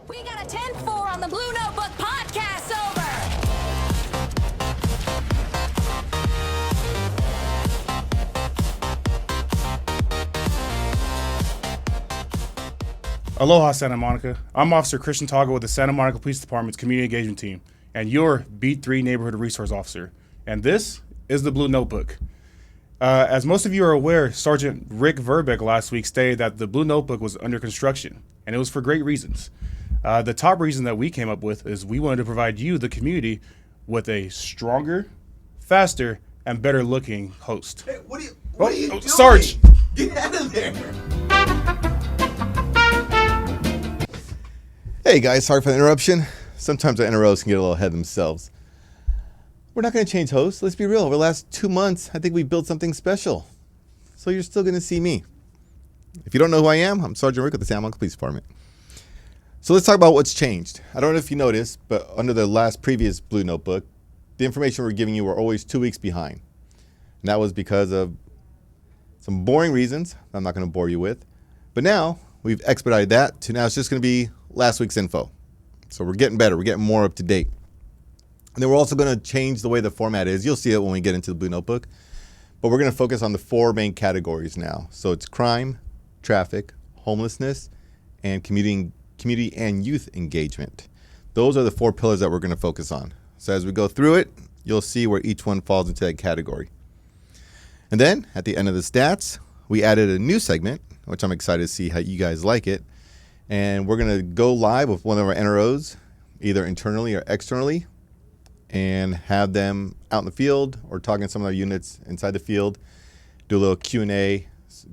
We got a 10-4 on the Blue Notebook podcast over. Aloha, Santa Monica. I'm Officer Christian Toggle with the Santa Monica Police Department's Community Engagement Team, and your Beat 3 Neighborhood Resource Officer. And this is the Blue Notebook. As most of you are aware, Sergeant Rick Verbeck last week stated that the Blue Notebook was under construction, and it was for great reasons. The top reason that we came up with is we wanted to provide you, the community, with a stronger, faster, and better-looking host. Hey, what are you doing? Sarge! Get out of there! Hey guys, sorry for the interruption. Sometimes our NROs can get a little ahead of themselves. We're not going to change hosts. Let's be real. Over the last 2 months, I think we built something special. So you're still going to see me. If you don't know who I am, I'm Sergeant Rick with the Santa Monica Police Department. So let's talk about what's changed. I don't know if you noticed, but under the previous Blue Notebook, the information we're giving you were always 2 weeks behind. And that was because of some boring reasons I'm not going to bore you with. But now we've expedited that to now it's just going to be last week's info. So we're getting better. We're getting more up to date. And then we're also going to change the way the format is. You'll see it when we get into the Blue Notebook. But we're going to focus on the 4 main categories now. So it's crime, traffic, homelessness, and community and youth engagement. Those are the 4 pillars that we're going to focus on. So as we go through it, you'll see where each one falls into that category. And then at the end of the stats, we added a new segment, which I'm excited to see how you guys like it. And we're going to go live with one of our NROs, either internally or externally, and have them out in the field or talking to some of our units inside the field, do a little Q&A,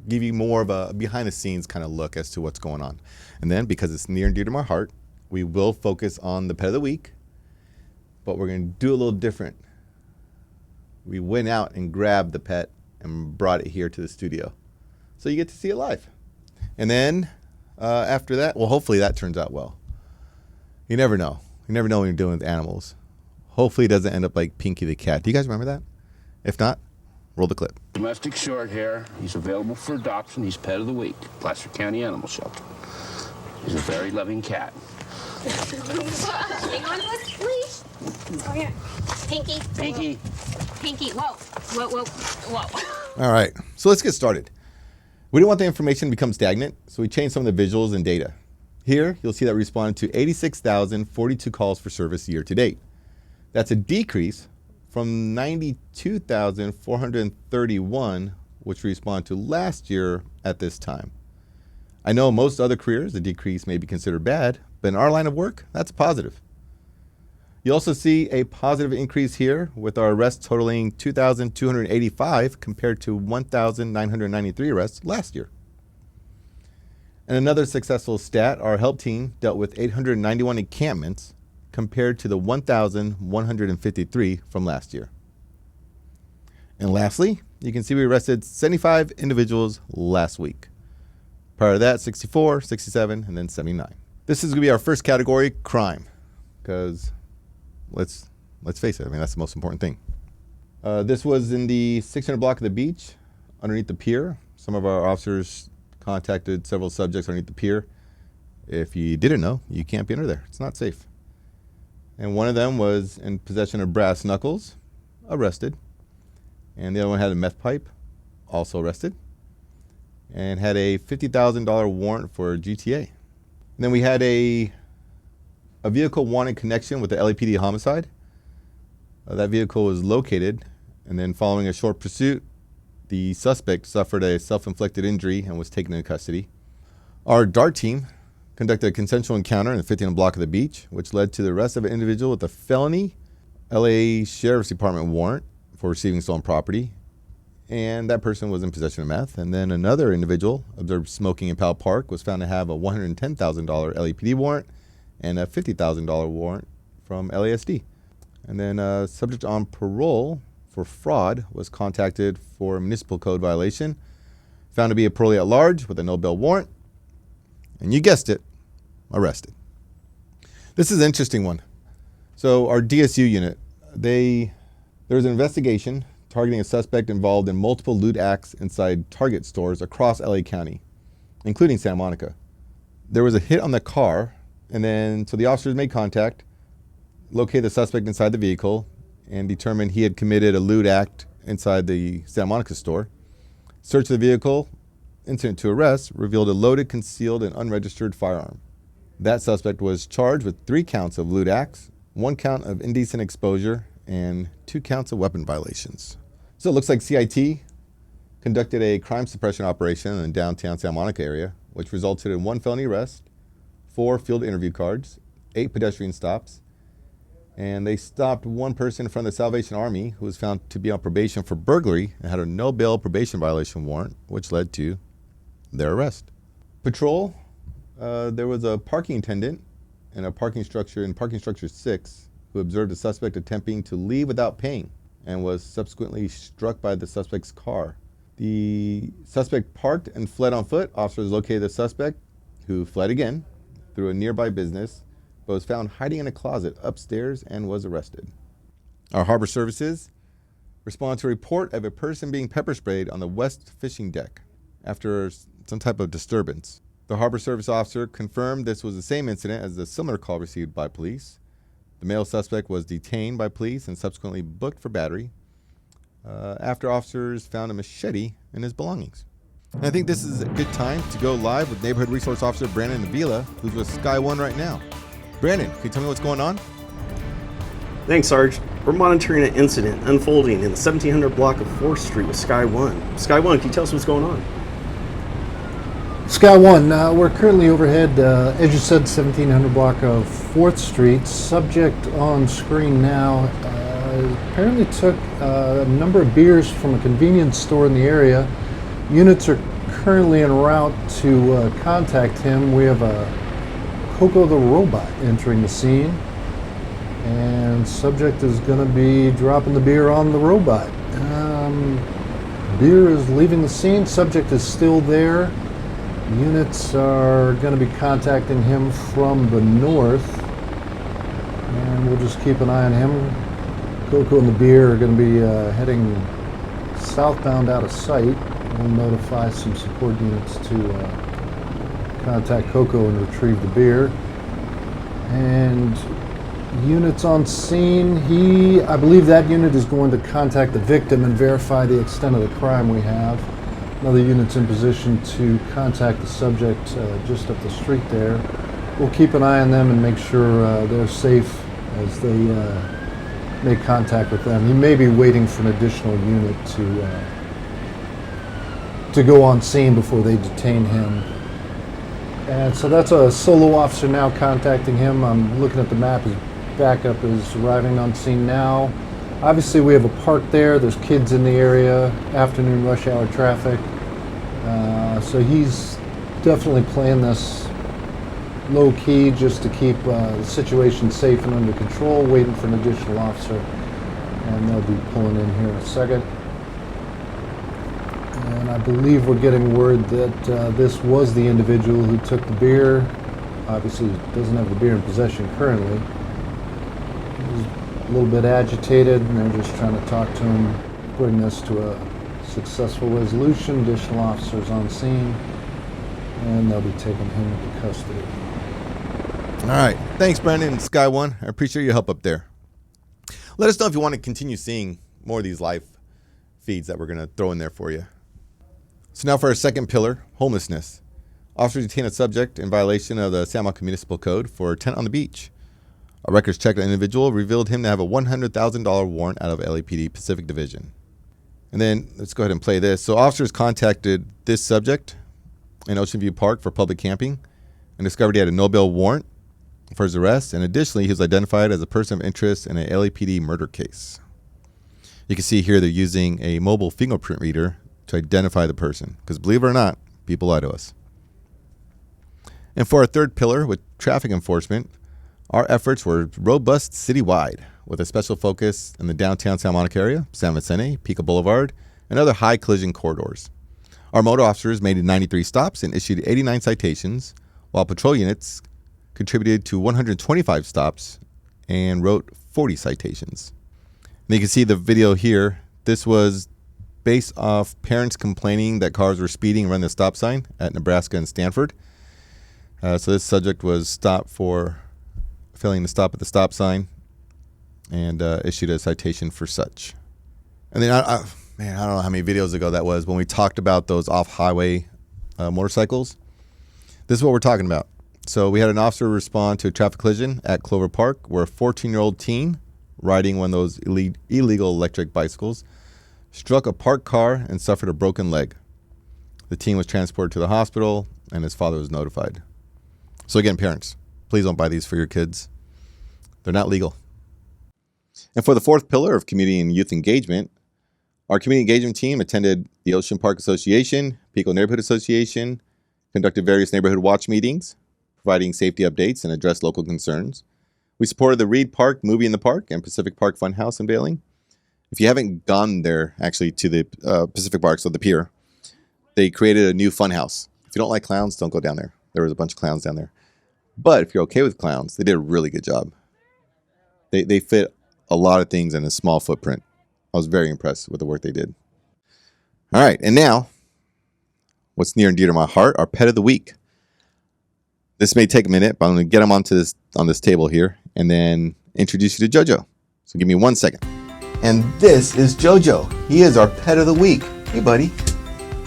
give you more of a behind-the-scenes kind of look as to what's going on. And then, because it's near and dear to my heart, we will focus on the pet of the week, but we're going to do a little different. We went out and grabbed the pet and brought it here to the studio. So you get to see it live. And then after that, well, hopefully that turns out well. You never know. You never know when you're dealing with animals. Hopefully it doesn't end up like Pinky the cat. Do you guys remember that? If not, roll the clip. Domestic short hair. He's available for adoption. He's pet of the week. Placer County Animal Shelter. He's a very loving cat. Hang on to us, please. Come here. Pinky. Pinky. Pinky. Whoa. Whoa, whoa, whoa. All right, so let's get started. We don't want the information to become stagnant, so we changed some of the visuals and data. Here, you'll see that we responded to 86,042 calls for service year to date. That's a decrease from 92,431, which we responded to last year at this time. I know most other careers, the decrease may be considered bad, but in our line of work, that's positive. You also see a positive increase here with our arrests totaling 2,285 compared to 1,993 arrests last year. And another successful stat, our help team dealt with 891 encampments compared to the 1,153 from last year. And lastly, you can see we arrested 75 individuals last week. Prior to that, 64, 67, and then 79. This is going to be our first category, crime, because let's face it, I mean, that's the most important thing. This was in the 600 block of the beach, underneath the pier. Some of our officers contacted several subjects underneath the pier. If you didn't know, you can't be under there. It's not safe. And one of them was in possession of brass knuckles, arrested. And the other one had a meth pipe, also arrested. And had a $50,000 warrant for GTA. And then we had a vehicle wanted connection with the LAPD homicide. That vehicle was located, and then following a short pursuit, the suspect suffered a self-inflicted injury and was taken into custody. Our DART team conducted a consensual encounter in the 15th block of the beach, which led to the arrest of an individual with a felony LA Sheriff's Department warrant for receiving stolen property. And that person was in possession of meth. And then another individual observed smoking in Powell Park was found to have a $110,000 LAPD warrant and a $50,000 warrant from LASD. And then a subject on parole for fraud was contacted for a municipal code violation, found to be a parolee at large with a no bail warrant, and you guessed it, arrested. This is an interesting one. So our DSU unit, there was an investigation targeting a suspect involved in multiple lewd acts inside Target stores across LA County, including Santa Monica. There was a hit on the car And then, so the officers made contact, located the suspect inside the vehicle, and determined he had committed a lewd act inside the Santa Monica store. Search of the vehicle, incident to arrest, revealed a loaded, concealed, and unregistered firearm. That suspect was charged with 3 counts of lewd acts, 1 count of indecent exposure, and 2 counts of weapon violations. So it looks like CIT conducted a crime suppression operation in the downtown Santa Monica area, which resulted in 1 felony arrest, 4 field interview cards, 8 pedestrian stops, and they stopped 1 person in front of the Salvation Army who was found to be on probation for burglary and had a no-bail probation violation warrant, which led to their arrest. Patrol, there was a parking attendant in parking structure 6 who observed a suspect attempting to leave without paying and was subsequently struck by the suspect's car. The suspect parked and fled on foot. Officers located the suspect, who fled again through a nearby business, but was found hiding in a closet upstairs and was arrested. Our harbor services respond to a report of a person being pepper sprayed on the west fishing deck after some type of disturbance. The harbor service officer confirmed this was the same incident as the similar call received by police. The male suspect was detained by police and subsequently booked for battery after officers found a machete in his belongings. And I think this is a good time to go live with Neighborhood Resource Officer Brandon Avila, who's with Sky One right now. Brandon, can you tell me what's going on? Thanks, Sarge. We're monitoring an incident unfolding in the 1700 block of 4th Street with Sky One. Sky One, can you tell us what's going on? Sky One, we're currently overhead, as you said, 1700 block of 4th Street. Subject on screen now apparently took a number of beers from a convenience store in the area. Units are currently en route to contact him. We have a Coco the robot entering the scene, and subject is going to be dropping the beer on the robot. Beer is leaving the scene. Subject is still there. Units are going to be contacting him from the north, and we'll just keep an eye on him. Coco and the beer are going to be heading southbound out of sight. We'll notify some support units to contact Coco and retrieve the beer. And units on scene, I believe that unit is going to contact the victim and verify the extent of the crime we have. Another unit's in position to contact the subject just up the street there. We'll keep an eye on them and make sure they're safe as they make contact with them. He may be waiting for an additional unit to go on scene before they detain him. And so that's a solo officer now contacting him. I'm looking at the map. His backup is arriving on scene now. Obviously we have a park there. There's kids in the area, afternoon rush hour traffic. So he's definitely playing this low key just to keep the situation safe and under control, waiting for an additional officer. And they'll be pulling in here in a second. And I believe we're getting word that this was the individual who took the beer. Obviously doesn't have the beer in possession currently. He's a little bit agitated, and they're just trying to talk to him, bring this to a successful resolution. Additional officers on scene, and they'll be taking him into custody. All right. Thanks, Brandon and Sky One. I appreciate your help up there. Let us know if you want to continue seeing more of these live feeds that we're going to throw in there for you. So now for our second pillar, homelessness. Officers detain a subject in violation of the Santa Monica Municipal Code for a tent on the beach. A records check of the individual revealed him to have a $100,000 warrant out of LAPD Pacific Division. And then let's go ahead and play this. So officers contacted this subject in Ocean View Park for public camping and discovered he had a no-bail warrant for his arrest. And additionally, he was identified as a person of interest in a LAPD murder case. You can see here they're using a mobile fingerprint reader to identify the person, because believe it or not, people lie to us. And for our third pillar with traffic enforcement, our efforts were robust citywide with a special focus in the downtown Santa Monica area, San Vicente, Pico Boulevard, and other high collision corridors. Our motor officers made 93 stops and issued 89 citations, while patrol units contributed to 125 stops and wrote 40 citations. And you can see the video here. This was based off parents complaining that cars were speeding around the stop sign at Nebraska and Stanford. So this subject was stopped for failing to stop at the stop sign and issued a citation for such. And then, I don't know how many videos ago that was when we talked about those off-highway motorcycles. This is what we're talking about. So we had an officer respond to a traffic collision at Clover Park where a 14-year-old teen riding one of those illegal electric bicycles struck a parked car and suffered a broken leg. The teen was transported to the hospital and his father was notified. So again, parents, please don't buy these for your kids. They're not legal. And for the fourth pillar of community and youth engagement, our community engagement team attended the Ocean Park Association, Pico Neighborhood Association, conducted various neighborhood watch meetings, providing safety updates and addressed local concerns. We supported the Reed Park Movie in the Park and Pacific Park Funhouse unveiling. If you haven't gone there, actually, to the Pacific Park, so the pier, they created a new funhouse. If you don't like clowns, don't go down there. There was a bunch of clowns down there. But if you're okay with clowns, they did a really good job. They fit a lot of things in a small footprint. I was very impressed with the work they did. All right, and now, what's near and dear to my heart, our pet of the week. This may take a minute, but I'm going to get him on this table here and then introduce you to Jojo. So give me 1 second. And this is Jojo. He is our pet of the week. Hey, buddy.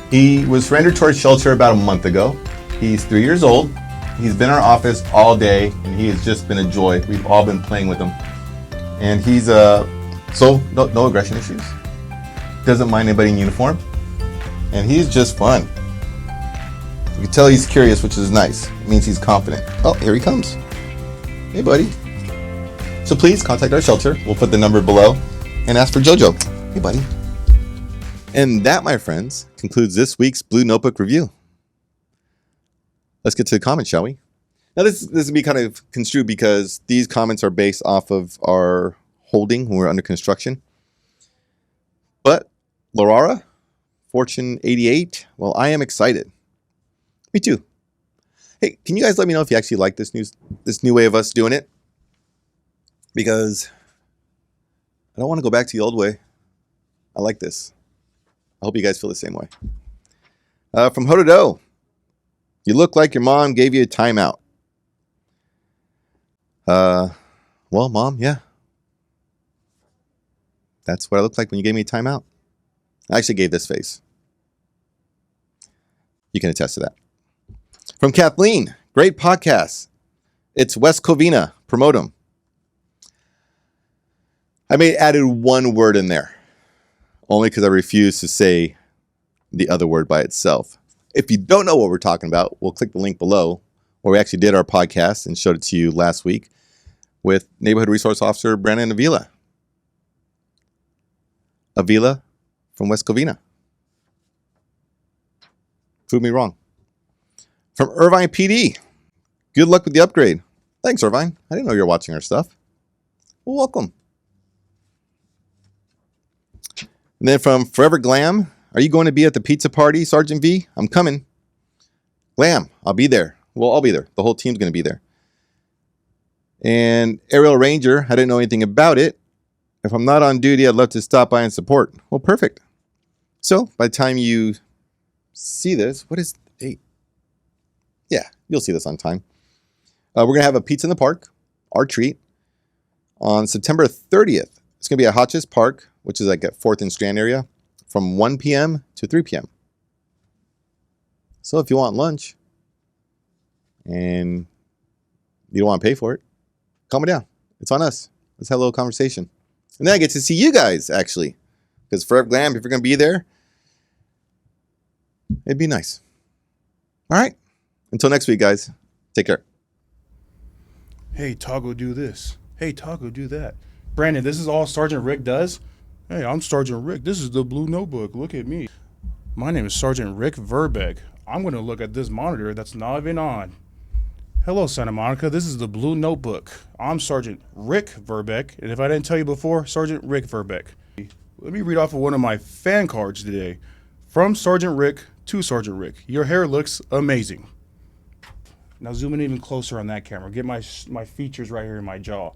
He was surrendered to our shelter about a month ago. He's 3 years old. He's been in our office all day, and he has just been a joy. We've all been playing with him. And he's, no aggression issues. Doesn't mind anybody in uniform. And he's just fun. You can tell he's curious, which is nice. It means he's confident. Oh, here he comes. Hey, buddy. So please contact our shelter. We'll put the number below and ask for Jojo. Hey, buddy. And that, my friends, concludes this week's Blue Notebook review. Let's get to the comments, shall we? Now, this will be kind of construed because these comments are based off of our holding when we're under construction. But, Laurara, Fortune 88, well, I am excited. Me too. Hey, can you guys let me know if you actually like this new way of us doing it? Because I don't want to go back to the old way. I like this. I hope you guys feel the same way. From Hododo, you look like your mom gave you a timeout. Well, Mom, yeah. That's what I looked like when you gave me a timeout. I actually gave this face. You can attest to that. From Kathleen, great podcast. It's West Covina. Promote them. I may have added one word in there, only because I refuse to say the other word by itself. If you don't know what we're talking about, we'll click the link below where we actually did our podcast and showed it to you last week with Neighborhood Resource Officer Brandon Avila. Avila from West Covina. Prove me wrong. From Irvine PD, good luck with the upgrade. Thanks, Irvine. I didn't know you were watching our stuff. Well, welcome. And then from Forever Glam, are you going to be at the pizza party, Sergeant V? I'm coming. Glam, I'll be there. Well, I'll be there. The whole team's going to be there. And Aerial Ranger, I didn't know anything about it. If I'm not on duty, I'd love to stop by and support. Well, perfect. So, by the time you see this, what is the date? Yeah, you'll see this on time. We're going to have a pizza in the park, our treat, on September 30th. It's going to be at Hotchkiss Park, which is like at 4th and Strand area, from 1 p.m. to 3 p.m. So if you want lunch and you don't want to pay for it, calm it down. It's on us. Let's have a little conversation. And then I get to see you guys, actually. Because Forever Glam, if you're going to be there, it'd be nice. All right. Until next week, guys. Take care. Hey, Toggle, do this. Hey, Toggle, do that. Brandon, this is all Sergeant Rick does? Hey, I'm Sergeant Rick. This is the Blue Notebook. Look at me. My name is Sergeant Rick Verbeck. I'm going to look at this monitor that's not even on. Hello, Santa Monica. This is the Blue Notebook. I'm Sergeant Rick Verbeck. And if I didn't tell you before, Sergeant Rick Verbeck. Let me read off of one of my fan cards today. From Sergeant Rick to Sergeant Rick. Your hair looks amazing. Now zoom in even closer on that camera. Get my features right here in my jaw.